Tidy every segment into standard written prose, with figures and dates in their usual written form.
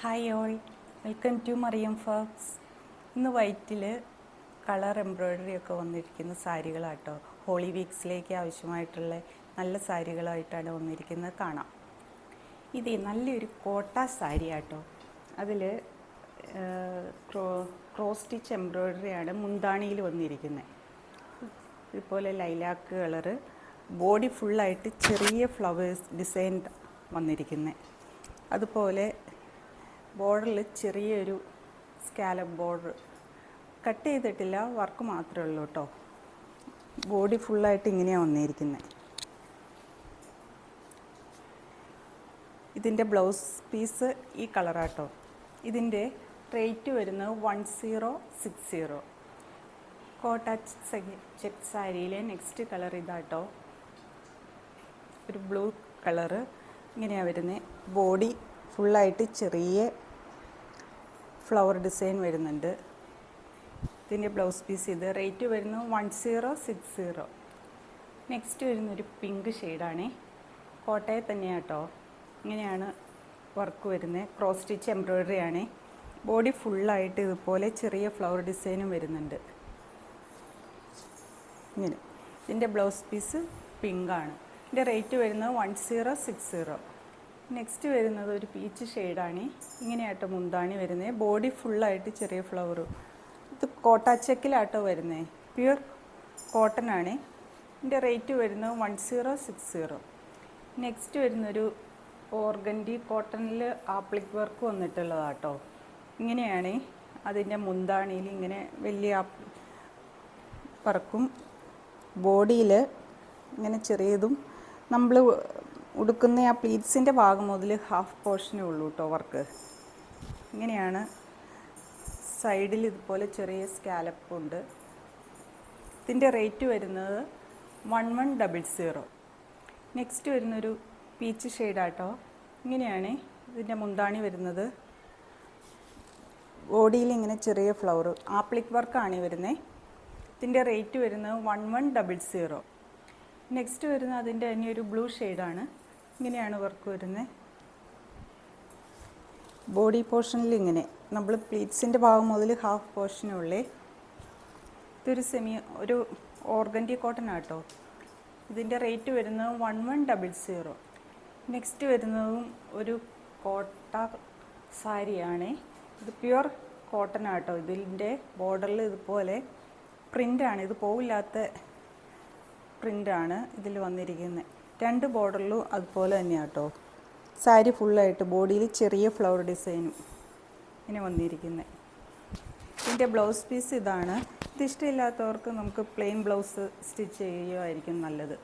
Hi all, welcome to Mariyam folks. ഇന്ന് വൈറ്റിൽ colour embroidery ഒക്കെ വന്നിരിക്കുന്ന സാരികളാട്ടോ. ഹോളി വീക്സിലേക്ക് ആവശ്യമായിട്ടുള്ള നല്ല സാരികളായിട്ടാണ് വന്നിരിക്കുന്നത്. കാണാം. ഇത് നല്ലൊരു കോട്ട സാരി ആട്ടോ. അതിൽ ക്രോസ് സ്റ്റിച്ച് എംബ്രോയ്ഡറിയാണ് മുന്താണിയിൽ വന്നിരിക്കുന്നത്. ഇതുപോലെ ലൈലാക്ക് കളറ്, ബോഡി ഫുള്ളായിട്ട് ചെറിയ ഫ്ലവേഴ്സ് ഡിസൈൻ വന്നിരിക്കുന്നത്. അതുപോലെ ബോർഡറിൽ ചെറിയൊരു സ്കാലപ്പ് ബോർഡർ, കട്ട് ചെയ്തിട്ടില്ല, വർക്ക് മാത്രമേ ഉള്ളൂ കേട്ടോ. ബോഡി ഫുള്ളായിട്ട് ഇങ്ങനെയാണ് വന്നിരിക്കുന്നത്. ഇതിൻ്റെ ബ്ലൗസ് പീസ് ഈ കളറാട്ടോ. ഇതിൻ്റെ റേറ്റ് വരുന്നത് 1060. കോട്ട ചെക്ക് സാരിയിലെ നെക്സ്റ്റ് കളർ ഇതാട്ടോ. ഒരു ബ്ലൂ കളറ് ഇങ്ങനെയാണ് വരുന്നത്. ബോഡി ഫുള്ളായിട്ട് ചെറിയ ഫ്ലവർ ഡിസൈൻ വരുന്നുണ്ട്. ഇതിൻ്റെ ബ്ലൗസ് പീസ് ഇത്. റേറ്റ് വരുന്നത് 1060. നെക്സ്റ്റ് വരുന്നൊരു പിങ്ക് ഷെയ്ഡാണേ. കോട്ടയിൽ തന്നെയാണ് കേട്ടോ. ഇങ്ങനെയാണ് വർക്ക് വരുന്നത്. ക്രോസ് സ്റ്റിച്ച് എംബ്രോയ്ഡറി ആണേ. ബോഡി ഫുള്ളായിട്ട് ഇതുപോലെ ചെറിയ ഫ്ലവർ ഡിസൈനും വരുന്നുണ്ട്. ഇങ്ങനെ ഇതിൻ്റെ ബ്ലൗസ് പീസ് പിങ്കാണ്. ഇതിൻ്റെ റേറ്റ് വരുന്നത് 1060. നെക്സ്റ്റ് വരുന്നത് ഒരു പീച്ച് ഷെയ്ഡാണ്. ഇങ്ങനെയാട്ടോ മുന്താണി വരുന്നത്. ബോഡി ഫുള്ളായിട്ട് ചെറിയ ഫ്ലവർ. ഇത് കോട്ട ചെക്കിലാട്ടോ വരുന്നത്. പ്യുർ കോട്ടൺ ആണ്. ഇതിൻ്റെ റേറ്റ് വരുന്നത് 1060. നെക്സ്റ്റ് വരുന്നൊരു ഓർഗൻഡി കോട്ടണിൽ ആപ്ലിക് വർക്ക് വന്നിട്ടുള്ളതാട്ടോ. ഇങ്ങനെയാണ് അതിൻ്റെ മുന്താണിയിൽ ഇങ്ങനെ വലിയ വർക്കും, ബോഡിയിൽ ഇങ്ങനെ ചെറിയതും. നമ്മൾ ഉടുക്കുന്ന ആ പ്ലീറ്റ്സിൻ്റെ ഭാഗം മുതൽ ഹാഫ് പോർഷനേ ഉള്ളൂ കേട്ടോ വർക്ക്. ഇങ്ങനെയാണ്. സൈഡിൽ ഇതുപോലെ ചെറിയ സ്കാലപ്പ് ഉണ്ട്. ഇതിൻ്റെ റേറ്റ് വരുന്നത് 1100. നെക്സ്റ്റ് വരുന്നൊരു പീച്ച് ഷെയ്ഡാട്ടോ. ഇങ്ങനെയാണ് ഇതിൻ്റെ മുന്താണി വരുന്നത്. ബോഡിയിൽ ഇങ്ങനെ ചെറിയ ഫ്ലവർ ആപ്ലിക് വർക്കാണ് വരുന്നത്. ഇതിൻ്റെ റേറ്റ് വരുന്നത് 1100. നെക്സ്റ്റ് വരുന്നത് അതിൻ്റെ തന്നെ ഒരു ബ്ലൂ ഷെയ്ഡാണ്. ഇങ്ങനെയാണ് വർക്ക് വരുന്നത്. ബോഡി പോർഷനിൽ ഇങ്ങനെ നമ്മൾ പ്ലീറ്റ്സിൻ്റെ ഭാഗം മുതൽ ഹാഫ് പോർഷനുള്ളേ. ഇതൊരു ഒരു ഓർഗൻഡി കോട്ടൺ ആട്ടോ. ഇതിൻ്റെ റേറ്റ് വരുന്നത് 1100. നെക്സ്റ്റ് വരുന്നതും ഒരു കോട്ട സാരിയാണ്. ഇത് പ്യുർ കോട്ടൺ ആട്ടോ. ഇതിൻ്റെ ബോർഡറിൽ ഇതുപോലെ പ്രിൻ്റാണ്. ഇത് പോവില്ലാത്ത പ്രിൻ്റാണ് ഇതിൽ വന്നിരിക്കുന്നത്. രണ്ട് ബോർഡറിലും അതുപോലെ തന്നെയാണ് കേട്ടോ. സാരി ഫുള്ളായിട്ട് ബോഡിയിൽ ചെറിയ ഫ്ലവർ ഡിസൈനും ഇങ്ങനെ വന്നിരിക്കുന്നത്. ഇതിൻ്റെ ബ്ലൗസ് പീസ് ഇതാണ്. ഇത് ഇഷ്ടമില്ലാത്തവർക്ക് നമുക്ക് പ്ലെയിൻ ബ്ലൗസ് സ്റ്റിച്ച് ചെയ്യുകയായിരിക്കും നല്ലത്.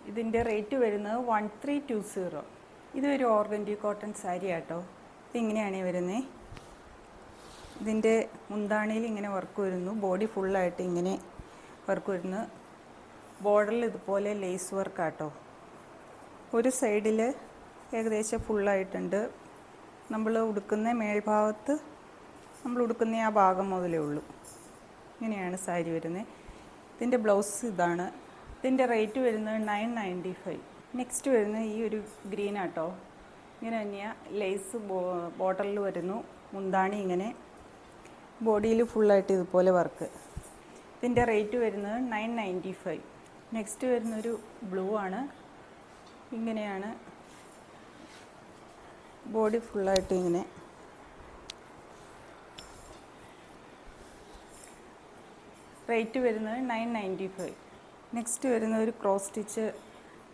ഇതിൻ്റെ റേറ്റ് വരുന്നത് 1320. ഇതൊരു ഓർഗൻഡി കോട്ടൺ സാരി ആട്ടോ. ഇതിങ്ങനെയാണ് വരുന്നത്. ഇതിൻ്റെ മുന്താണിയിൽ ഇങ്ങനെ വർക്ക് വരുന്നു. ബോഡി ഫുള്ളായിട്ട് ഇങ്ങനെ വർക്ക് വരുന്നു. ബോർഡറിൽ ഇതുപോലെ ലേസ് വർക്കാട്ടോ. ഒരു സൈഡിൽ ഏകദേശം ഫുള്ളായിട്ടുണ്ട്. നമ്മൾ ഉടുക്കുന്ന മേൽഭാഗത്ത് നമ്മൾ ഉടുക്കുന്ന ആ ഭാഗം മുതലേ ഉള്ളൂ. ഇങ്ങനെയാണ് സാരി വരുന്നത്. ഇതിൻ്റെ ബ്ലൗസ് ഇതാണ്. ഇതിൻ്റെ റേറ്റ് വരുന്നത് 995. നെക്സ്റ്റ് വരുന്നത് ഈ ഒരു ഗ്രീൻ ആട്ടോ. ഇങ്ങനെ തന്നെയാണ്. ലേസ് ബോർഡറിൽ വരുന്നു. മുന്താണി ഇങ്ങനെ ബോഡിയിൽ ഫുള്ളായിട്ട് ഇതുപോലെ വർക്ക്. ഇതിൻ്റെ റേറ്റ് വരുന്നത് 995. നെക്സ്റ്റ് വരുന്നൊരു ബ്ലൂ ആണ്. ഇങ്ങനെയാണ് ബോഡി ഫുള്ളായിട്ട് ഇങ്ങനെ. റേറ്റ് വരുന്നത് 995. നെക്സ്റ്റ് വരുന്ന ഒരു ക്രോസ് സ്റ്റിച്ച്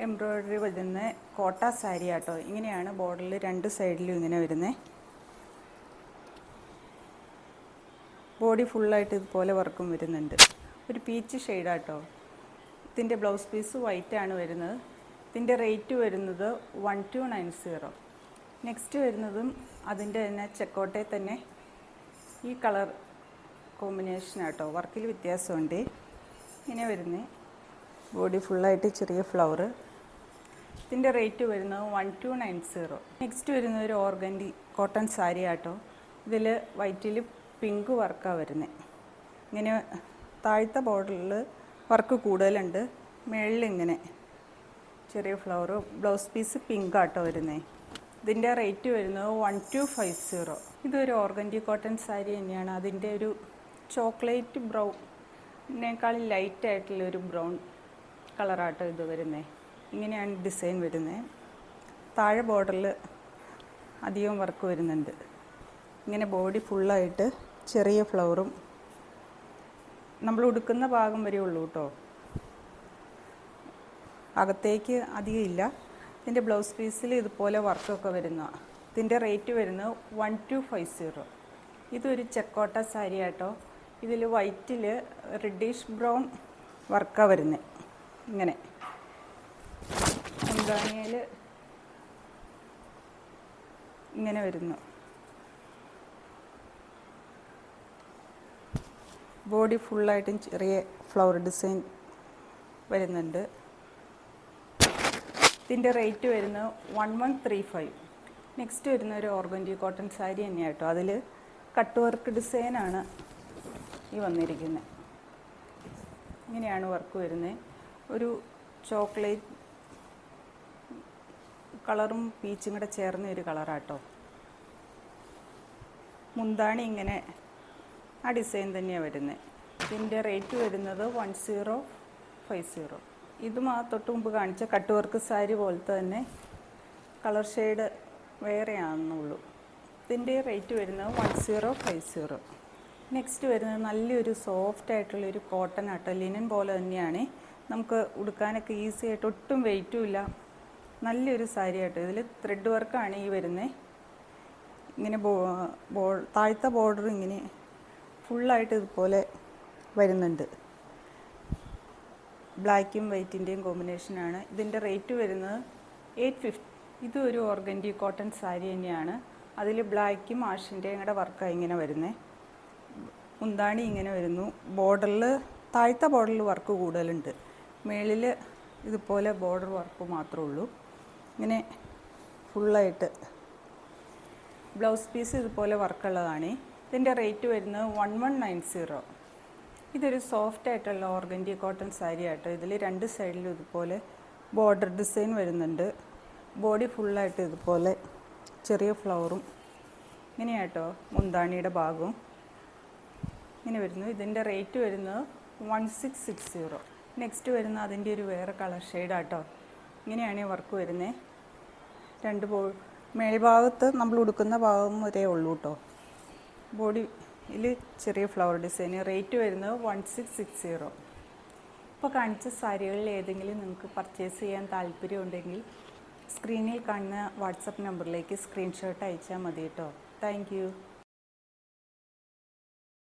എംബ്രോയ്ഡറി വരുന്ന കോട്ട സാരി ആട്ടോ. ഇങ്ങനെയാണ് ബോർഡറിൽ രണ്ട് സൈഡിലും ഇങ്ങനെ വരുന്നത്. ബോഡി ഫുള്ളായിട്ട് ഇതുപോലെ വർക്കും വരുന്നുണ്ട്. ഒരു പീച്ച് ഷെയ്ഡാട്ടോ. ഇതിൻ്റെ ബ്ലൗസ് പീസ് വൈറ്റ് ആണ് വരുന്നത്. ഇതിൻ്റെ റേറ്റ് വരുന്നത് 1290. നെക്സ്റ്റ് വരുന്നതും അതിൻ്റെ തന്നെ ചെക്കോട്ടയിൽ തന്നെ ഈ കളർ കോമ്പിനേഷനാട്ടോ. വർക്കിൽ വ്യത്യാസമുണ്ട്. ഇങ്ങനെ വരുന്നത്. ബോഡി ഫുള്ളായിട്ട് ചെറിയ ഫ്ലവർ. ഇതിൻ്റെ റേറ്റ് വരുന്നത് 1290. നെക്സ്റ്റ് വരുന്നത് ഒരു ഓർഗൻഡി കോട്ടൺ സാരി ആട്ടോ. ഇതിൽ വൈറ്റിൽ പിങ്ക് വർക്കാണ് വരുന്നത്. ഇങ്ങനെ താഴത്തെ ബോർഡറിൽ വർക്ക് കൂടുതലുണ്ട്. മേളിൽ ഇങ്ങനെ ചെറിയ ഫ്ലവർ. ബ്ലൗസ് പീസ് പിങ്ക് ആട്ടോ വരുന്നത്. ഇതിൻ്റെ റേറ്റ് വരുന്നത് 1250. ഇതൊരു ഓർഗൻഡി കോട്ടൺ സാരി തന്നെയാണ്. അതിൻ്റെ ഒരു ചോക്ലേറ്റ് ബ്രൗണിനേക്കാൾ ലൈറ്റ് ആയിട്ടുള്ളൊരു ബ്രൗൺ കളറാട്ടോ ഇത് വരുന്നത്. ഇങ്ങനെയാണ് ഡിസൈൻ വരുന്നത്. താഴെ ബോർഡറിൽ അധികം വർക്ക് വരുന്നുണ്ട്. ഇങ്ങനെ ബോഡി ഫുള്ളായിട്ട് ചെറിയ ഫ്ലവറും നമ്മൾ ഉടുക്കുന്ന ഭാഗം വരെ ഉള്ളൂ കേട്ടോ, അകത്തേക്ക് അധികം ഇല്ല. ഇതിൻ്റെ ബ്ലൗസ് പീസിൽ ഇതുപോലെ വർക്കൊക്കെ വരുന്ന. ഇതിൻ്റെ റേറ്റ് വരുന്നത് 1250. ഇതൊരു ചെക്കോട്ട സാരി ആട്ടോ. ഇതിൽ വൈറ്റിൽ റെഡിഷ് ബ്രൗൺ വർക്കാണ് വരുന്നത്. ഇങ്ങനെ മുന്താണിയിൽ ഇങ്ങനെ വരുന്നു. ബോഡി ഫുള്ളായിട്ടും ചെറിയ ഫ്ലവർ ഡിസൈൻ വരുന്നുണ്ട്. ഇതിൻ്റെ റേറ്റ് വരുന്നത് 1135. നെക്സ്റ്റ് വരുന്ന ഒരു ഓർഗൻഡി കോട്ടൺ സാരി തന്നെയാണ് കേട്ടോ. അതിൽ കട്ട് വർക്ക് ഡിസൈനാണ് ഈ വന്നിരിക്കുന്നത്. ഇങ്ങനെയാണ് വർക്ക് വരുന്നത്. ഒരു ചോക്ലേറ്റ് കളറും പീച്ചും കൂടെ ചേർന്ന ഒരു കളറാട്ടോ. മുന്താണി ഇങ്ങനെ ആ ഡിസൈൻ തന്നെയാണ് വരുന്നത്. ഇതിൻ്റെ റേറ്റ് വരുന്നത് 1050. ഇതും ആ തൊട്ട് മുമ്പ് കാണിച്ച കട്ട് വർക്ക് സാരി പോലത്തെ തന്നെ കളർ ഷെയ്ഡ് വേറെയാണെന്നുള്ളൂ. ഇതിൻ്റെ റേറ്റ് വരുന്നത് 1050. നെക്സ്റ്റ് വരുന്നത് നല്ലൊരു സോഫ്റ്റ് ആയിട്ടുള്ളൊരു കോട്ടൺ ആട്ടോ. ലിനൻ പോലെ തന്നെയാണ്. നമുക്ക് ഉടുക്കാനൊക്കെ ഈസി ആയിട്ട്, ഒട്ടും വെയിറ്റും ഇല്ല. നല്ലൊരു സാരി ആട്ടോ. ഇതിൽ ത്രെഡ് വർക്കാണ് ഈ വരുന്നത്. ഇങ്ങനെ താഴത്തെ ബോർഡർ ഇങ്ങനെ ഫുള്ളായിട്ട് ഇതുപോലെ വരുന്നുണ്ട്. ബ്ലാക്കും വൈറ്റിൻ്റെയും കോമ്പിനേഷനാണ്. ഇതിൻ്റെ റേറ്റ് വരുന്നത് 850. ഇതും ഒരു ഓർഗൻഡി കോട്ടൺ സാരി തന്നെയാണ്. അതിൽ ബ്ലാക്കും ആഷിൻ്റെയും കൂടെ വർക്കാണ് ഇങ്ങനെ വരുന്നത്. മുന്താണി ഇങ്ങനെ വരുന്നു. ബോർഡറിൽ താഴത്തെ ബോർഡറിൽ വർക്ക് കൂടുതലുണ്ട്. മേളിൽ ഇതുപോലെ ബോർഡർ വർക്ക് മാത്രമേ ഉള്ളൂ. ഇങ്ങനെ ഫുള്ളായിട്ട് ബ്ലൗസ് പീസ് ഇതുപോലെ വർക്കുള്ളതാണ്. ഇതിൻ്റെ റേറ്റ് വരുന്നത് 1190. ഇതൊരു സോഫ്റ്റ് ആയിട്ടുള്ള ഓർഗൻഡി കോട്ടൺ സാരി ആട്ടോ. ഇതിൽ രണ്ട് സൈഡിലും ഇതുപോലെ ബോർഡർ ഡിസൈൻ വരുന്നുണ്ട്. ബോഡി ഫുള്ളായിട്ട് ഇതുപോലെ ചെറിയ ഫ്ലവറും ഇങ്ങനെയാട്ടോ. മുന്താണിയുടെ ഭാഗവും ഇങ്ങനെ വരുന്നു. ഇതിൻ്റെ റേറ്റ് വരുന്നത് 1660. നെക്സ്റ്റ് വരുന്ന അതിൻ്റെ ഒരു വേറെ കളർ ഷെയ്ഡാട്ടോ. ഇങ്ങനെയാണ് ഈ വർക്ക് വരുന്നത്. രണ്ട് മേൽഭാഗത്ത് നമ്മൾ ഉടുക്കുന്ന ഭാഗം വരെ ഉള്ളൂ കേട്ടോ. ബോഡിയിൽ ചെറിയ ഫ്ലവർ ഡിസൈൻ. റേറ്റ് വരുന്നത് 1660. ഇപ്പോൾ കാണിച്ച സാരികളിൽ ഏതെങ്കിലും നിങ്ങൾക്ക് പർച്ചേസ് ചെയ്യാൻ താല്പര്യമുണ്ടെങ്കിൽ സ്ക്രീനിൽ കാണുന്ന വാട്സപ്പ് നമ്പറിലേക്ക് സ്ക്രീൻഷോട്ട് അയച്ചാൽ മതി കേട്ടോ. Thank you.